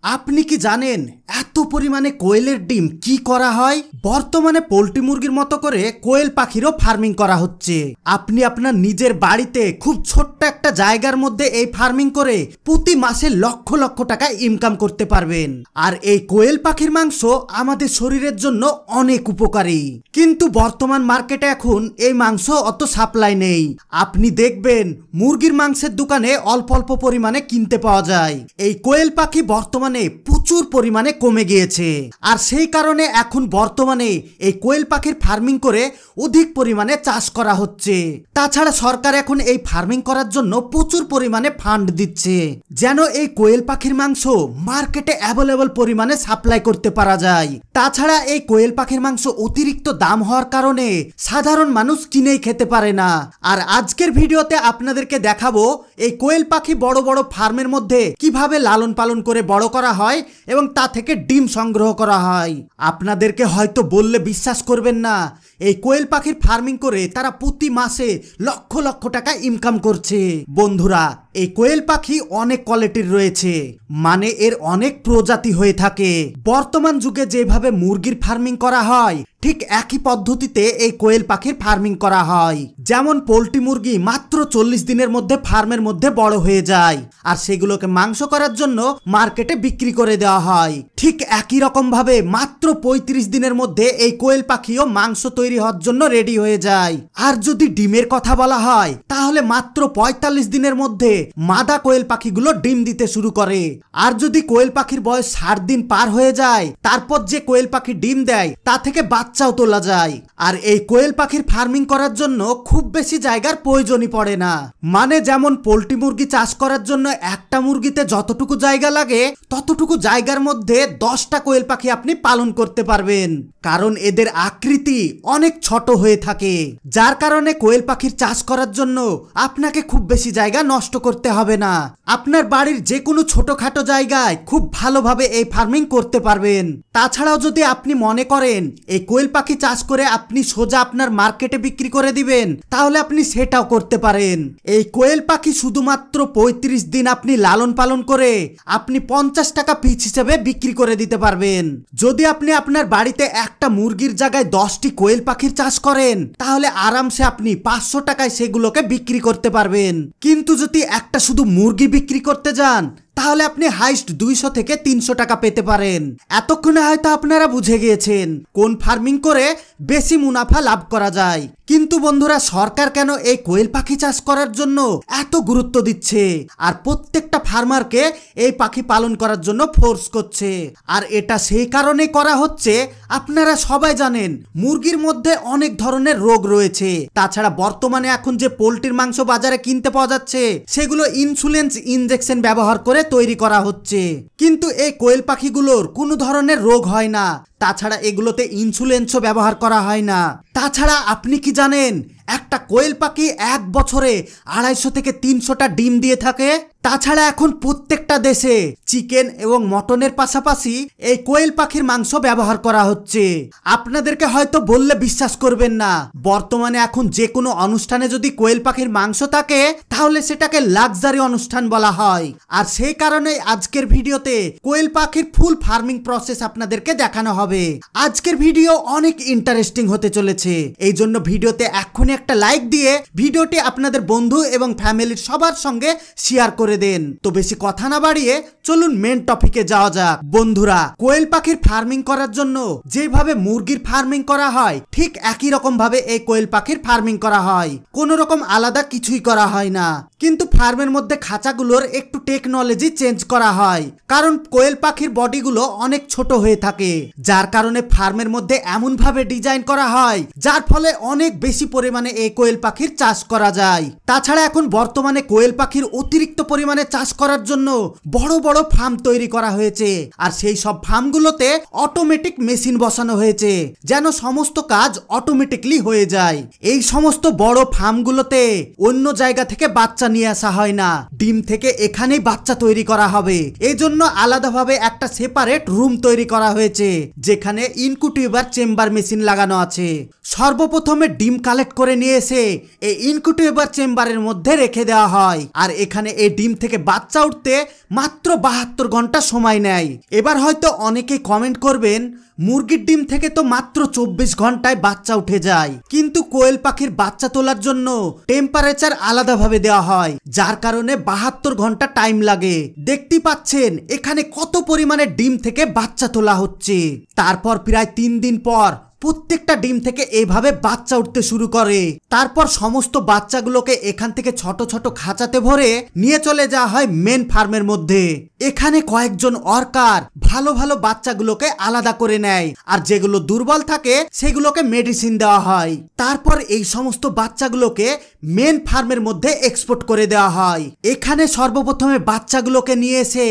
আপনি কি জানেন এত পরিমাণে কোয়েলের ডিম কি করা হয়? বর্তমানে পোল্ট্রি মুরগির মতো করে কোয়েল পাখিরও ফার্মিং করা হচ্ছে। আপনি আপনার নিজের বাড়িতে খুব ছোট্ট একটা জায়গার মধ্যে এই ফার্মিং করে প্রতি মাসে লক্ষ লক্ষ টাকা ইনকাম করতে পারবেন। আর এই কোয়েল পাখির মাংস আমাদের শরীরের জন্য অনেক উপকারী, কিন্তু বর্তমান মার্কেটে এখন এই মাংস অত সাপ্লাই নেই। আপনি দেখবেন মুরগির মাংসের দোকানে অল্প অল্প পরিমাণে কিনতে পাওয়া যায়। এই কোয়েল পাখি বর্তমানে প্রচুর পরিমাণে কমে গিয়েছে, আর সেই কারণে এখন বর্তমানে এই কোয়েল পাখির ফার্মিং করে অধিক পরিমাণে চাষ করা হচ্ছে। তাছাড়া সরকার এখন এই ফার্মিং করার জন্য প্রচুর পরিমাণে ফান্ড দিচ্ছে, যেন এই কোয়েল পাখির মাংস মার্কেটে অ্যাভেলেবল পরিমাণে সাপ্লাই করতে পারা যায়। তাছাড়া এই কোয়েল পাখির মাংস অতিরিক্ত দাম হওয়ার কারণে সাধারণ মানুষ কিনেই খেতে পারে না। আর আজকের ভিডিওতে আপনাদেরকে দেখাবো এই কোয়েল পাখি বড় বড় ফার্মের মধ্যে কিভাবে লালন পালন করে বড় করা হয় এবং তা থেকে ডিম সংগ্রহ করা হয়। আপনাদেরকে হয়তো বললে বিশ্বাস করবেন না, এই কোয়েল পাখির ফার্মিং করে তারা প্রতি মাসে লক্ষ লক্ষ টাকা ইনকাম করছে। বন্ধুরা, এই কোয়েল পাখি অনেক কোয়ালিটির রয়েছে, মানে এর অনেক প্রজাতি হয়ে থাকে। বর্তমান যুগে যেভাবে মুরগির ফার্মিং করা হয় ঠিক একই পদ্ধতিতে এই কোয়েল পাখির ফার্মিং করা হয়। যেমন পোল্ট্রি মুরগি মাত্র 40 দিনের মধ্যে ফার্মের মধ্যে বড় হয়ে যায়, আর সেগুলোকে মাংস করার জন্য মার্কেটে বিক্রি করে দেওয়া হয়। ঠিক একই রকম ভাবে মাত্র 35 দিনের মধ্যে এই কোয়েল পাখিও মাংস তৈরি হওয়ার জন্য রেডি হয়ে যায়। আর যদি ডিমের কথা বলা হয় তাহলে মাত্র 45 দিনের মধ্যে মাদা কোয়েল পাখিগুলো ডিম দিতে শুরু করে। আর যদি কোয়েল পাখির বয়স 60 দিন পার হয়ে যায়, তারপর যে কোয়েল পাখি ডিম দেয় তা থেকে বাচ্চাও তোলা যায়। আর এই কোয়েল পাখির ফার্মিং করার জন্য খুব বেশি জায়গার প্রয়োজনই পড়ে না। মানে যেমন পোল্ট্রি মুরগি চাষ করার জন্য একটা মুরগিতে যতটুকু জায়গা লাগে ততটুকু জায়গার মধ্যে 10টা কোয়েল পাখি আপনি পালন করতে পারবেন, কারণ এদের আকৃতি অনেক ছোট হয়ে থাকে। যার কারণে কোয়েল পাখির চাষ করার জন্য আপনাকে খুব বেশি জায়গা নষ্ট করতে হবে না। আপনার বাড়ির যে কোনো ছোটখাটো জায়গায় খুব ভালোভাবে এই ফার্মিং করতে পারবেন। তাছাড়াও যদি আপনি মনে করেন এই কোয়েল পাখি চাষ করে আপনি সোজা আপনার মার্কেটে বিক্রি করে দিবেন, তাহলে আপনি সেটাও করতে পারেন। এই কোয়েল পাখি শুধুমাত্র 35 দিন আপনি লালন পালন করে আপনি 50 টাকা পিস হিসেবে বিক্রি করে দিতে পারবেন। যদি আপনি আপনার বাড়িতে একটা মুরগির জায়গায় 10টি কোয়েল পাখির চাষ করেন, তাহলে আরামসে আপনি 500 টাকায় সেগুলোকে বিক্রি করতে পারবেন। কিন্তু যদি একটা শুধু মুরগি বিক্রি করতে যান, তাহলে আপনি হাইস্ট 200 থেকে 300 টাকা পেতে পারেন। এতক্ষণে হয়তো আপনারা বুঝে গিয়েছেন কোন ফার্মিং করে বেশি মুনাফা লাভ করা যায়। কিন্তু বন্ধুরা, সরকার কেন এই কোয়েল পাখি চাষ করার জন্য এত গুরুত্ব দিচ্ছে আর প্রত্যেকটা ফার্মারকে এই পাখি পালন করার জন্য ফোর্স করছে? আর এটা সেই কারণে করা হচ্ছে, আপনারা সবাই জানেন মুরগির মধ্যে অনেক ধরনের রোগ রয়েছে। তাছাড়া বর্তমানে এখন যে পোল্ট্রির মাংস বাজারে কিনতে পাওয়া যাচ্ছে সেগুলো ইনসুলেন্স ইনজেকশন ব্যবহার করে তৈরি করা হচ্ছে, কিন্তু এই কোয়েল পাখিগুলোর কোনো ধরনের রোগ হয় না। তাছাড়া এগুলোতে ইনসুলেন্সও ব্যবহার করা হয় না। তাছাড়া আপনি কি জানেন একটা কোয়েল পাখি এক বছরে 250 থেকে 300টা ডিম দিয়ে থাকে? তাছাড়া এখন প্রত্যেকটা দেশে চিকেন এবং মটনের পাশাপাশি এই কোয়েল পাখির মাংস ব্যবহার করা হচ্ছে। আপনাদেরকে হয়তো বললে বিশ্বাস করবেন না, বর্তমানে এখন যে কোনো অনুষ্ঠানে যদি কোয়েল পাখির মাংস থাকে তাহলে সেটাকে লাক্সারি অনুষ্ঠান বলা হয়। আর সেই কারণে আজকের ভিডিওতে কোয়েল পাখির ফুল ফার্মিং প্রসেস আপনাদেরকে দেখানো হবে। আজকের ভিডিও অনেক ইন্টারেস্টিং হতে চলেছে, এই জন্য ভিডিওতে এখনই একটা লাইক দিয়ে ভিডিওটি আপনাদের বন্ধু এবং ফ্যামিলির সবার সঙ্গে শেয়ার করে দেন। তো বেশি কথা না বাড়িয়ে চলুন মেন টপিকে যাওয়া যাক। বন্ধুরা, কোয়েল পাখির ফার্মিং করার জন্য যেভাবে মুরগির ফার্মিং করা হয় ঠিক একই রকম ভাবে এই কোয়েল পাখির ফার্মিং করা হয়, কোনো রকম আলাদা কিছুই করা হয় না। কিন্তু ফার্মের মধ্যে খাঁচাগুলোর একটু টেকনোলজি চেঞ্জ করা হয়, কারণ কোয়েল পাখির বডিগুলো অনেক ছোট হয়ে থাকে। যার কারণে ফার্মের মধ্যে এমন ভাবে ডিজাইন করা হয় যার ফলে অনেক বেশি পরিমাণে এই কোয়েল পাখির চাষ করা যায়। তাছাড়া এখন বর্তমানে কোয়েল পাখির অতিরিক্ত পরিমাণে চাষ করার জন্য বড় বড় ফার্ম তৈরি করা হয়েছে, আর সেই সব ফার্মগুলোতে অটোমেটিক মেশিন বসানো হয়েছে যেন সমস্ত কাজ অটোমেটিকলি হয়ে যায়। এই সমস্ত বড় ফার্মগুলোতে অন্য জায়গা থেকে বাচ্চা নিয়ে আসা হয় না, ডিম থেকে এখানেই বাচ্চা তৈরি করা হবে। এজন্য আলাদাভাবে একটা সেপারেট রুম তৈরি করা হয়েছে, যেখানে ইনকিউবেটর চেম্বার মেশিন লাগানো আছে। সর্বপ্রথমে ডিম কালেক্ট করে নিয়ে এসে এই ইনকিউবেটর চেম্বারের মধ্যে রেখে দেওয়া হয়, আর এখানে এই ডিম থেকে বাচ্চা উঠতে মাত্র 72 ঘন্টা সময় নেয়। এবার হয়তো অনেকেই কমেন্ট করবেন, মুরগির ডিম থেকে তো মাত্র 24 ঘন্টায় বাচ্চা উঠে যায়, কিন্তু কোয়েল পাখির বাচ্চা তোলার জন্য টেম্পারেচার আলাদাভাবে দেওয়া হয়, যার কারণে 72 ঘন্টা টাইম লাগে। দেখতেই পাচ্ছেন এখানে কত পরিমাণে ডিম থেকে বাচ্চা তোলা হচ্ছে। তারপর প্রায় 3 দিন পর প্রত্যেকটা ডিম থেকে এইভাবে বাচ্চা উঠতে শুরু করে। তারপর সমস্ত বাচ্চাগুলোকে এখান থেকে ছোট ছোট খাঁচাতে ভরে নিয়ে চলে যাওয়া হয় মেন ফার্মের মধ্যে। এখানে কয়েকজন ওয়ার্কার ভালো ভালো বাচ্চাগুলোকে আলাদা করে নেয়, আর যেগুলো দুর্বল থাকে সেগুলোকে মেডিসিন দেওয়া হয়। তারপর এই সমস্ত বাচ্চাগুলোকে মেন ফার্মের মধ্যে এক্সপোর্ট করে দেওয়া হয়। এখানে সর্বপ্রথমে বাচ্চাগুলোকে নিয়ে এসে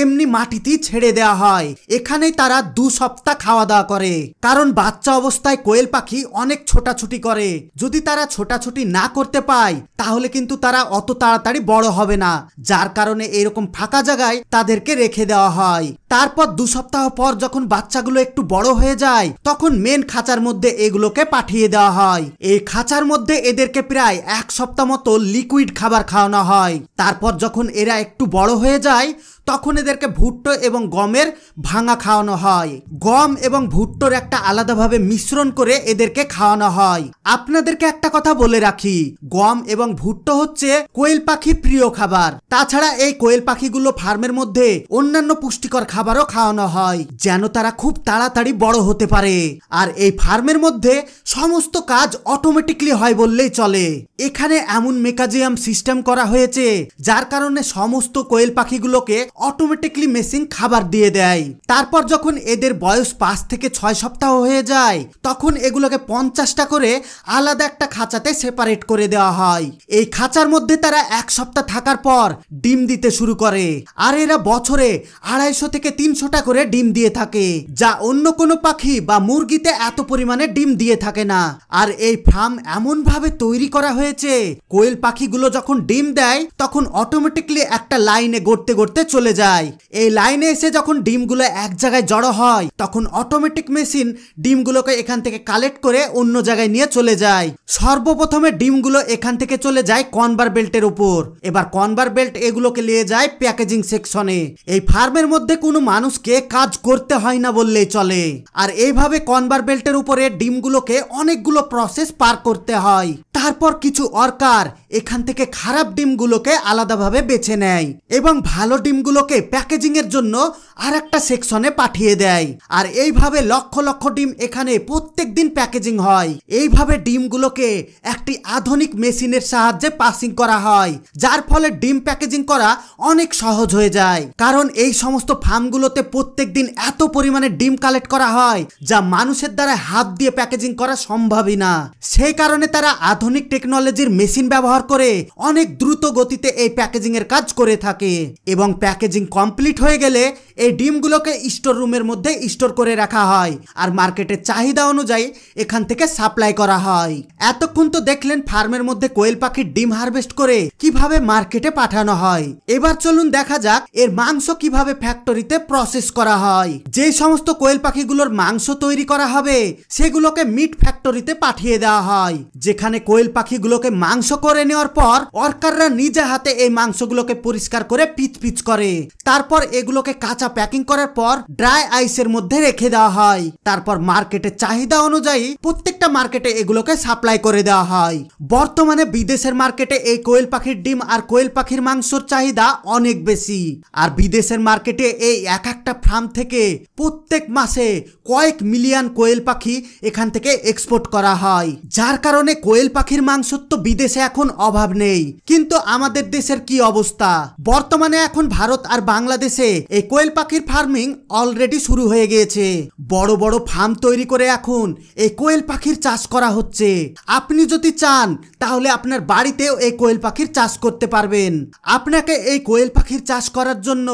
এমনি মাটিতেই ছেড়ে দেওয়া হয়। এখানেই তারা 2 সপ্তাহ খাওয়া দাওয়া করে, কারণ বাচ্চা অবস্থায় কোয়েল পাখি অনেক ছোটাছুটি করে। যদি তারা ছোটাছুটি না করতে পায় তাহলে কিন্তু তারা অত তাড়াতাড়ি বড় হবে না, যার কারণে এরকম ফাঁকা জায়গায় তাদেরকে রেখে দেওয়া হয়। তারপর 2 সপ্তাহ পর যখন বাচ্চাগুলো একটু বড় হয়ে যায় তখন মেন খাঁচার মধ্যে এগুলোকে পাঠিয়ে দেওয়া হয়। এই খাঁচার মধ্যে এদেরকে প্রায় 1 সপ্তাহ মতো লিকুইড খাবার খাওয়ানো হয়। তারপর যখন এরা একটু বড় হয়ে যায় তখন এদেরকে ভুট্টো এবং গমের ভাঙা খাওয়ানো হয়। গম এবং ভুট্টোর একটা আলাদাভাবে মিশ্রণ করে এদেরকে খাওয়ানো হয়। আপনাদেরকে একটা কথা বলে রাখি, গম এবং ভুট্টো হচ্ছে কোয়েল পাখির প্রিয় খাবার। তাছাড়া এই কোয়েল পাখিগুলো ফার্মের মধ্যে অন্যান্য পুষ্টিকর খাবারও খাওয়ানো হয়, যেন তারা খুব তাড়াতাড়ি বড় হতে পারে। আর এই ফার্মের মধ্যে সমস্ত কাজ অটোমেটিকলি হয় বললেই চলে। এখানে এমন মেকানিজম সিস্টেম করা হয়েছে যার কারণে সমস্ত কোয়েল পাখিগুলোকে অটোমেটিকলি মেশিন খাবার দিয়ে দেয়। তারপর যখন এদের বয়স 5 থেকে 6 সপ্তাহ হয়ে যায় তখন এগুলোকে 50টা করে আলাদা একটা খাঁচাতে সেপারেট করে দেওয়া হয়। এই খাঁচার মধ্যে তারা 1 সপ্তাহ থাকার পর ডিম দিতে শুরু করে, আর এরা বছরে 250 থেকে 300টা করে ডিম দিয়ে থাকে, যা অন্য কোনো পাখি বা মুরগিতে এত পরিমাণে ডিম দিয়ে থাকে না। আর এই ফার্ম এমন ভাবে তৈরি করা হয়েছে, কোয়েল পাখিগুলো যখন ডিম দেয় তখন অটোমেটিকলি একটা লাইনে গড়তে গড়তে চলে যায়। এই লাইনে এসে যখন ডিমগুলো এক জায়গায় জড়ো হয় তখন অটোমেটিক মেশিন ডিমগুলোকে এখান থেকে কালেক্ট করে অন্য জায়গায় নিয়ে চলে যায়। সর্বপ্রথমে ডিমগুলো এখান থেকে চলে যায় কনভার বেল্টের উপর। এবার কনভার বেল্ট এগুলোকে নিয়ে যায় প্যাকেজিং সেকশনে। এই ফার্মের মধ্যে কোনো মানুষকে কাজ করতে হয় না বললেই চলে। আর এইভাবে কনভার বেল্টের উপরে ডিমগুলোকে অনেকগুলো প্রসেস পার করতে হয়। তারপর কিছু ওয়ার্কার এখান থেকে খারাপ ডিমগুলোকে আলাদাভাবে বেছে নেয় এবং ভালো ডিমগুলোকে প্যাকেজিং এর জন্য আর একটা সেকশনে পাঠিয়ে দেয়। আর এইভাবে লক্ষ লক্ষ ডিম এখানে প্রত্যেক দিন প্যাকেজিং হয়। এইভাবে ডিমগুলোকে একটি আধুনিক মেশিনের সাহায্যে পাসিং করা হয়, যার ফলে ডিম প্যাকেজিং করা অনেক সহজ হয়ে যায়। কারণ এই সমস্ত ফার্মগুলোতে প্রত্যেক দিন এত পরিমাণে ডিম কালেক্ট করা হয় যা মানুষের দ্বারা হাত দিয়ে প্যাকেজিং করা সম্ভবই না। সেই কারণে তারা আধুনিক টেকনোলজির মেশিন ব্যবহার করে অনেক দ্রুত গতিতে এই প্যাকেজিং এর কাজ করে থাকে এবং প্যাকেজিং কমপ্লিট হয়ে গেলে এই ডিমগুলোকে স্টোর রুমের মধ্যে স্টোর করে রাখা হয় আর মার্কেটের চাহিদা অনুযায়ী এখান থেকে সাপ্লাই করা হয়। এতক্ষণ তো দেখলেন ফার্মের মধ্যে কোয়েল পাখির ডিম হারভেস্ট করে কিভাবে মার্কেটে পাঠানো হয়। এবার চলুন দেখা যাক এর মাংস কিভাবে ফ্যাক্টরিতে প্রসেস করা হয়। যে সমস্ত কোয়েল পাখিগুলোর মাংস তৈরি করা হবে সেগুলোকে মিট ফ্যাক্টরিতে পাঠিয়ে দেওয়া হয়, যেখানে কোয়েল পাখিগুলোকে মাংস করে নেওয়ার পর ওয়ার্কাররা নিজে হাতে এই মাংসগুলোকে পরিষ্কার করে পিচ পিচ করে। তারপর এগুলোকে কাঁচা প্যাকিং করার পর ড্রাই আইসের মধ্যে রেখে দেওয়া হয়। তারপর মার্কেটের চাহিদা অনুযায়ী প্রত্যেকটা মার্কেটে এগুলোকে সাপ্লাই করে দেওয়া হয়। বর্তমানে বিদেশের মার্কেটে এই কোয়েল পাখির ডিম আর কোয়েল পাখির মাংসর চাহিদা অনেক বেশি। আর বিদেশের মার্কেটে এই এক একটা ফার্ম থেকে প্রত্যেক মাসে কয়েক মিলিয়ন কোয়েল পাখি এখান থেকে এক্সপোর্ট করা হয়, যার কারণে কোয়েল পাখির মাংসর তো বিদেশে এখন অভাব নেই। কিন্তু আমাদের দেশের কি অবস্থা? বর্তমানে এখন ভারত আর বাংলাদেশে এই কোয়েল পাখির ফার্মিং অলরেডি শুরু হয়ে গিয়েছে। বড় বড় ফার্ম তৈরি করে এখন এই কোয়েল পাখির চাষ করা হচ্ছে। আপনি যদি চান তাহলে আপনার বাড়িতেও এই কোয়েল পাখির চাষ করতে পারবেন। আপনাকে এই কোয়েল পাখির চাষ করার জন্য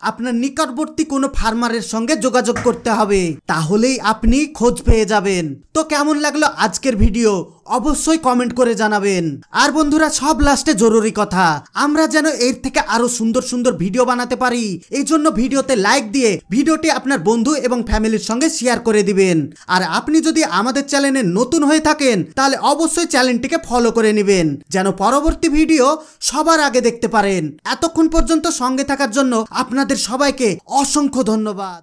আপনার নিকটবর্তী কোনো ফার্মারের সঙ্গে যোগাযোগ করতে হবে, তাহলেই আপনি খোঁজ পেয়ে যাবেন। তো কেমন লাগলো আজকের ভিডিও অবশ্যই কমেন্ট করে জানাবেন। আর বন্ধুরা, সব লাস্টে জরুরি কথা, আমরা যেন এর থেকে আরো সুন্দর সুন্দর ভিডিও বানাতে পারি, এই জন্য ভিডিওতে লাইক দিয়ে ভিডিওটি আপনার বন্ধু এবং ফ্যামিলির সঙ্গে শেয়ার করে দিবেন। আর আপনি যদি আমাদের চ্যানেলে নতুন হয়ে থাকেন তাহলে অবশ্যই চ্যানেলটিকে ফলো করে নেবেন, যেন পরবর্তী ভিডিও সবার আগে দেখতে পারেন। এতক্ষণ পর্যন্ত সঙ্গে থাকার জন্য আপনাদের সবাইকে অসংখ্য ধন্যবাদ।